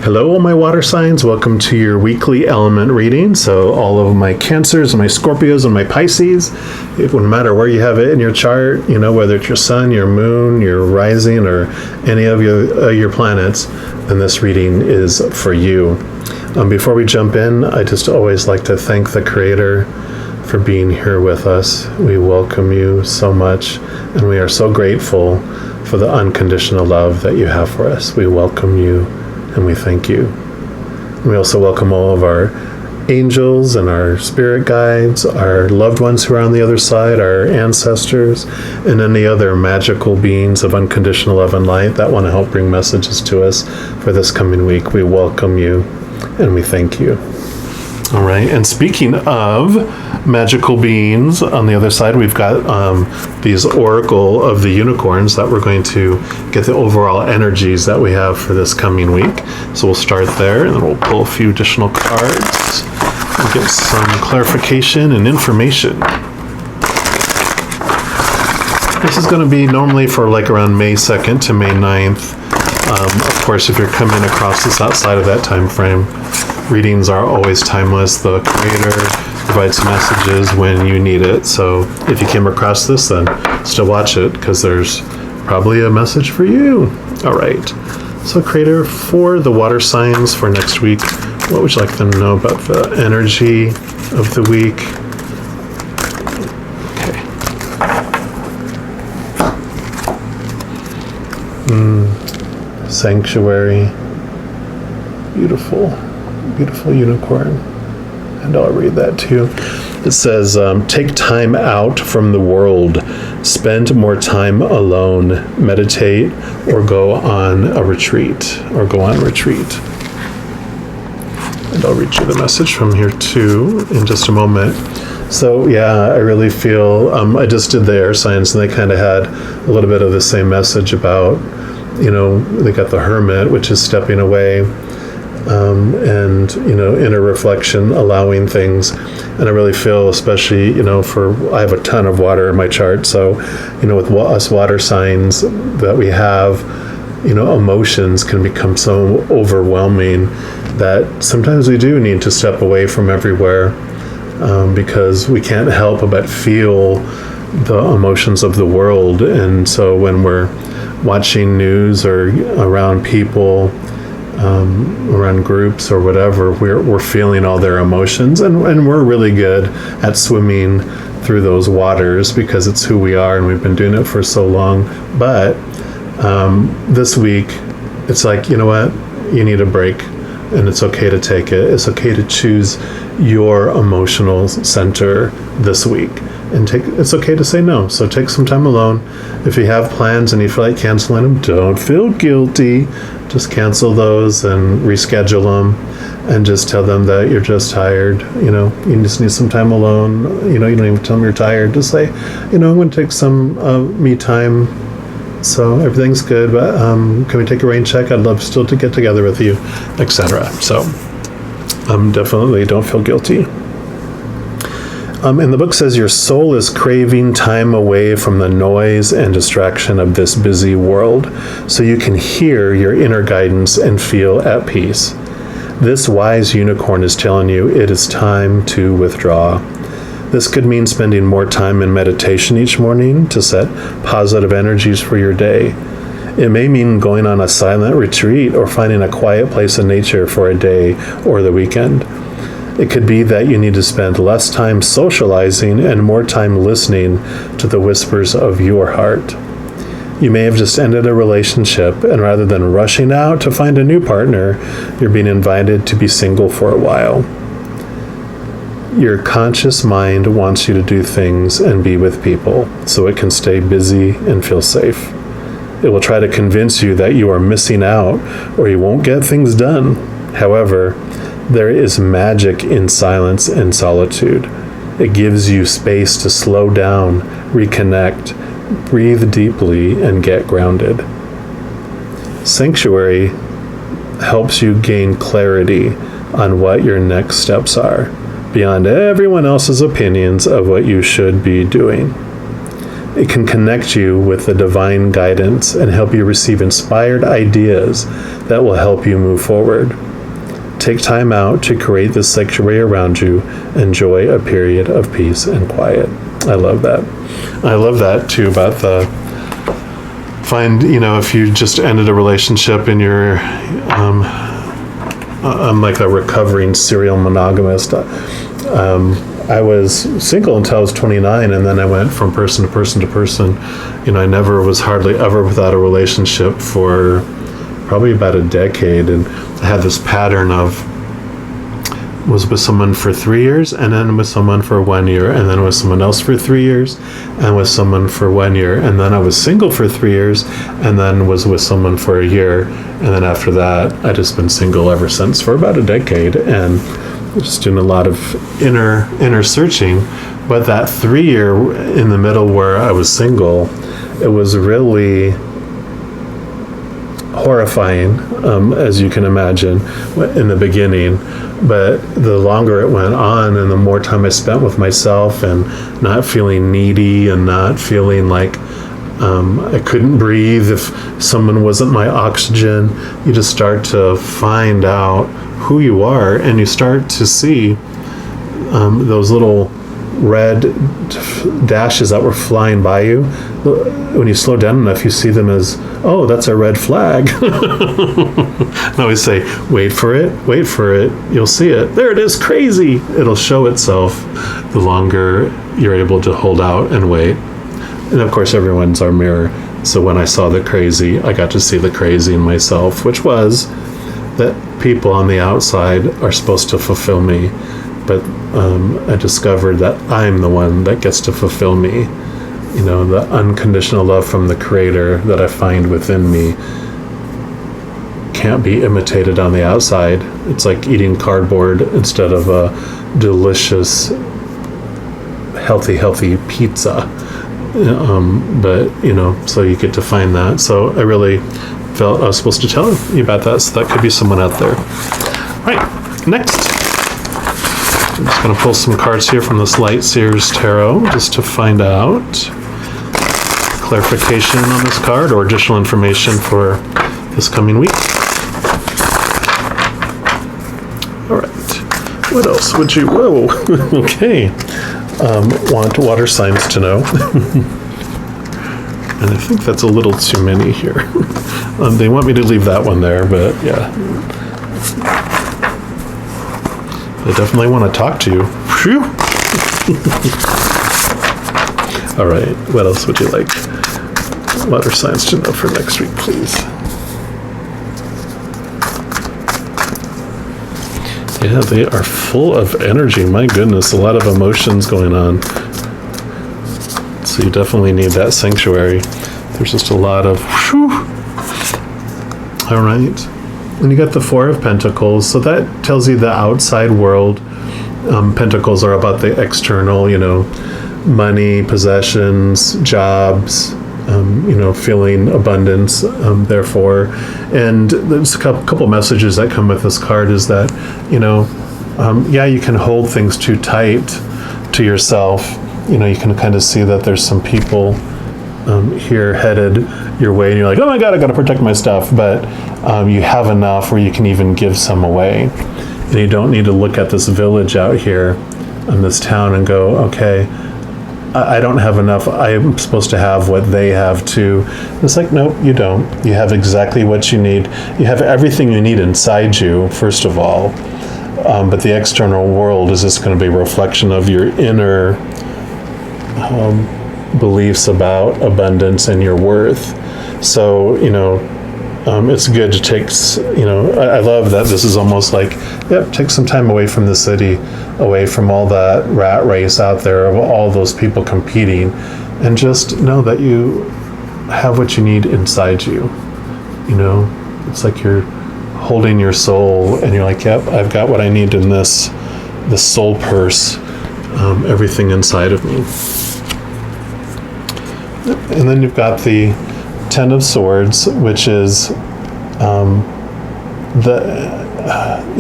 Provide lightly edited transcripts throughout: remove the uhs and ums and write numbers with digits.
Hello, all my water signs. Welcome to your weekly element reading. So all of my Cancers and my Scorpios and my Pisces, it wouldn't matter where you have it in your chart, whether it's your sun, your moon, your rising, or any of your planets, then this reading is for you. Before we jump in, I just always like to thank the Creator for being here with us. We welcome you so much, and we are so grateful for the unconditional love that you have for us. We welcome you. And we thank you. We also welcome all of our angels and our spirit guides, our loved ones who are on the other side, our ancestors, and any other magical beings of unconditional love and light that want to help bring messages to us for this coming week. We welcome you and we thank you. All right, and speaking of magical beings, on the other side, we've got these Oracle of the Unicorns that we're going to get the overall energies that we have for this coming week. So we'll start there, and then we'll pull a few additional cards and get some clarification and information. This is going to be normally for around May 2nd to May 9th. Of course, if you're coming across this outside of that time frame, readings are always timeless. The Creator provides messages when you need it. So if you came across this, then still watch it, because there's probably a message for you. All right. So Creator, for the water signs for next week, what would you like them to know about the energy of the week? Okay. Sanctuary. Beautiful unicorn. And I'll read that too. It says, take time out from the world. Spend more time alone. Meditate or go on retreat. And I'll read you the message from here too in just a moment. So yeah, I really feel, I just did the air signs, and they kind of had a little bit of the same message about, they got the Hermit, which is stepping away, and inner reflection, allowing things. And I really feel, especially I have a ton of water in my chart, so with us water signs that we have, emotions can become so overwhelming that sometimes we do need to step away from everywhere, because we can't help but feel the emotions of the world. And so when we're watching news or around people, around groups or whatever, we're feeling all their emotions, and we're really good at swimming through those waters because it's who we are and we've been doing it for so long. But this week, it's like, you know what, you need a break, and it's okay to take it. It's okay to choose your emotional center this week, and it's okay to say no. So take some time alone. If you have plans and you feel like canceling them, don't feel guilty. Just cancel those and reschedule them, and just tell them that you're just tired. You just need some time alone. You don't even tell them you're tired. Just say, I'm going to take some me time. So everything's good, but can we take a rain check? I'd love still to get together with you, etc. So definitely don't feel guilty. And the book says your soul is craving time away from the noise and distraction of this busy world, so you can hear your inner guidance and feel at peace. This wise unicorn is telling you it is time to withdraw. This could mean spending more time in meditation each morning to set positive energies for your day. It may mean going on a silent retreat or finding a quiet place in nature for a day or the weekend. It could be that you need to spend less time socializing and more time listening to the whispers of your heart. You may have just ended a relationship, and rather than rushing out to find a new partner, you're being invited to be single for a while. Your conscious mind wants you to do things and be with people so it can stay busy and feel safe. It will try to convince you that you are missing out or you won't get things done. However, there is magic in silence and solitude. It gives you space to slow down, reconnect, breathe deeply, and get grounded. Sanctuary helps you gain clarity on what your next steps are, beyond everyone else's opinions of what you should be doing. It can connect you with the divine guidance and help you receive inspired ideas that will help you move forward. Take time out to create this sanctuary around you. Enjoy a period of peace and quiet. I love that. I love that too about the find, if you just ended a relationship and you're I'm like a recovering serial monogamist. I was single until I was 29, and then I went from person to person to person. I never was hardly ever without a relationship for probably about a decade, and I had this pattern of was with someone for 3 years, and then with someone for 1 year, and then with someone else for 3 years, and with someone for 1 year, and then I was single for 3 years, and then was with someone for a year, and then after that, I just been single ever since for about a decade, and just doing a lot of inner searching. But that 3 year in the middle where I was single, it was really horrifying, as you can imagine, in the beginning. But the longer it went on and the more time I spent with myself and not feeling needy and not feeling like I couldn't breathe if someone wasn't my oxygen, you just start to find out who you are, and you start to see those little red dashes that were flying by you. When you slow down enough, you see them as, oh, that's a red flag. I always say, wait for it, you'll see it. There it is, crazy. It'll show itself the longer you're able to hold out and wait. And of course, everyone's our mirror. So when I saw the crazy, I got to see the crazy in myself, which was that people on the outside are supposed to fulfill me. But I discovered that I'm the one that gets to fulfill me. The unconditional love from the Creator that I find within me can't be imitated on the outside. It's like eating cardboard instead of a delicious, healthy pizza. So you get to find that. So I really felt I was supposed to tell you about that. So that could be someone out there. All right, next. I'm just going to pull some cards here from this Light Seers Tarot just to find out clarification on this card or additional information for this coming week. All right. What else would you... Whoa. Okay. Want water signs to know. And I think that's a little too many here. They want me to leave that one there, but yeah. They definitely want to talk to you. Phew. All right, what else would you like? Water signs to know for next week, please. Yeah, they are full of energy. My goodness, a lot of emotions going on. So you definitely need that sanctuary. There's just a lot of whew. All right. And you got the Four of Pentacles, so that tells you the outside world. Pentacles are about the external, money, possessions, jobs, feeling abundance, therefore. And there's a couple messages that come with this card is that, you can hold things too tight to yourself. You can kind of see that there's some people here headed your way, and you're like, oh my God, I got to protect my stuff. But you have enough where you can even give some away. And you don't need to look at this village out here in this town and go, okay, I don't have enough. I'm supposed to have what they have too. It's like, nope, you don't. You have exactly what you need. You have everything you need inside you, first of all. But the external world is just going to be a reflection of your inner beliefs about abundance and your worth. So, it's good to take, I love that this is almost like, take some time away from the city, away from all that rat race out there of all those people competing, and just know that you have what you need inside you. It's like you're holding your soul and you're like, yep, I've got what I need in this soul purse, everything inside of me. And then you've got the Ten of Swords, which is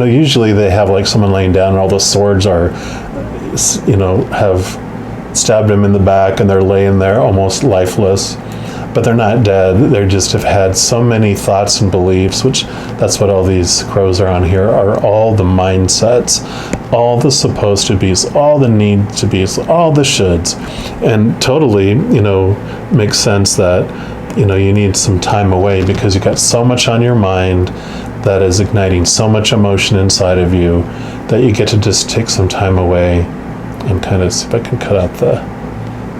usually they have like someone laying down and all the swords are, have stabbed them in the back and they're laying there almost lifeless. But they're not dead. They just have had so many thoughts and beliefs, which that's what all these crows are on here, are all the mindsets, all the supposed to be's, all the need to be's, all the shoulds. And totally, makes sense that, you need some time away because you got so much on your mind that is igniting so much emotion inside of you that you get to just take some time away and kind of see if I can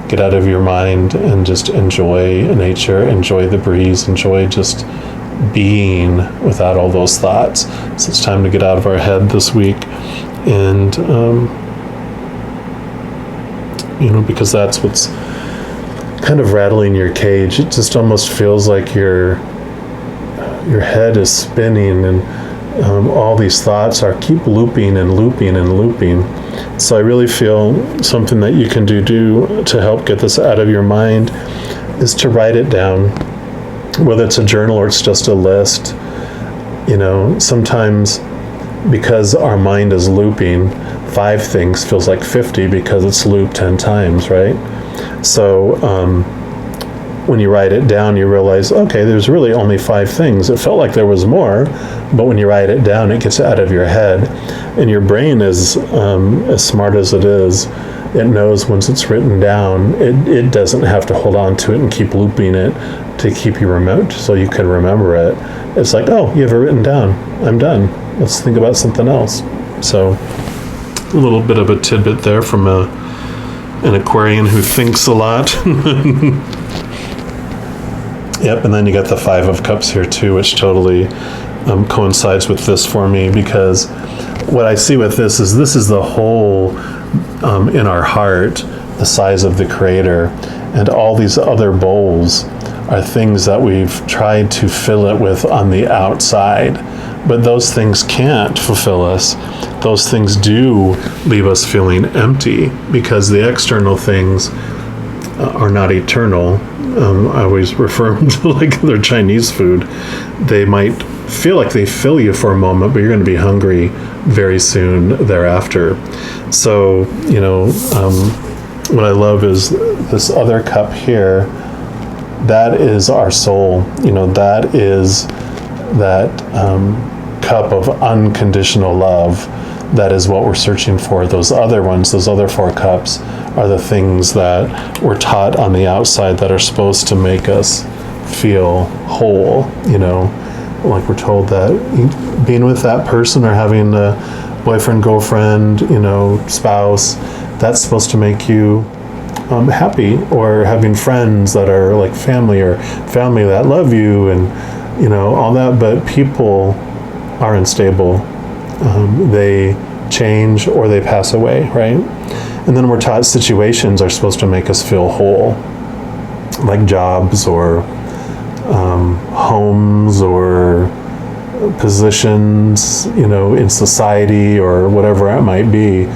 get out of your mind and just enjoy nature, enjoy the breeze, enjoy just being without all those thoughts. So it's time to get out of our head this week, and because that's what's kind of rattling your cage. It just almost feels like your head is spinning, and all these thoughts keep looping and looping and looping. So I really feel something that you can do to help get this out of your mind is to write it down, whether it's a journal or it's just a list. Sometimes because our mind is looping, 5 things feels like 50 because it's looped 10 times, right? So when you write it down, you realize, okay, there's really only 5 things. It felt like there was more, but when you write it down, it gets out of your head. And your brain is, as smart as it is, it knows once it's written down, it doesn't have to hold on to it and keep looping it to keep you remote so you can remember it. It's like, oh, you have it written down. I'm done. Let's think about something else. So a little bit of a tidbit there from an Aquarian who thinks a lot. Yep, and then you got the 5 of Cups here too, which totally coincides with this for me, because what I see with this is the hole in our heart, the size of the Creator, and all these other bowls are things that we've tried to fill it with on the outside, but those things can't fulfill us. Those things do leave us feeling empty because the external things are not eternal. I always refer them to like their Chinese food. They might feel like they fill you for a moment, but you're going to be hungry very soon thereafter. So, what I love is this other cup here. That is our soul. That is that cup of unconditional love. That is what we're searching for. Those other ones, those other 4 cups, are the things that we're taught on the outside that are supposed to make us feel whole. Like we're told that being with that person or having a boyfriend, girlfriend, spouse, that's supposed to make you happy, or having friends that are like family, or family that love you, and all that. But people are unstable. They change or they pass away, right? And then we're taught situations are supposed to make us feel whole, like jobs or homes or positions, in society or whatever it might be.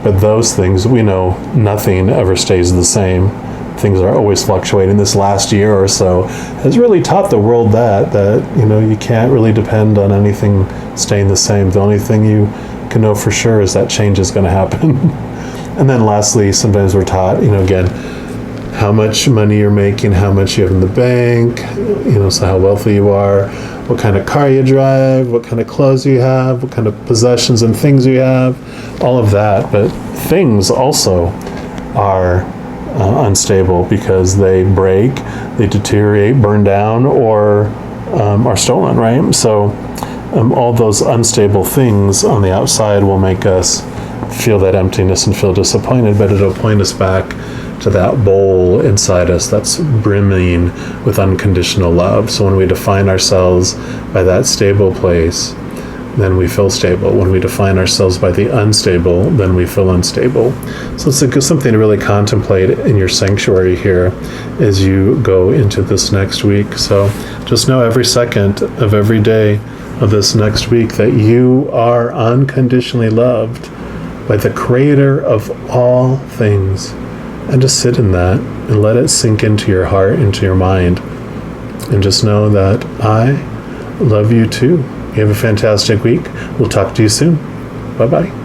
But those things, we know nothing ever stays the same. Things are always fluctuating. This last year or so has really taught the world that you can't really depend on anything staying the same. The only thing you can know for sure is that change is going to happen. And then lastly, sometimes we're taught, again, how much money you're making, how much you have in the bank, so how wealthy you are, what kind of car you drive, what kind of clothes you have, what kind of possessions and things you have, all of that. But things also are unstable because they break, they deteriorate, burn down, or are stolen, right? So all those unstable things on the outside will make us feel that emptiness and feel disappointed, but it'll point us back to that bowl inside us that's brimming with unconditional love. So when we define ourselves by that stable place, then we feel stable. When we define ourselves by the unstable, then we feel unstable. So it's something to really contemplate in your sanctuary here as you go into this next week. So just know every second of every day of this next week that you are unconditionally loved by the Creator of all things. And just sit in that and let it sink into your heart, into your mind. And just know that I love you too. You have a fantastic week. We'll talk to you soon. Bye-bye.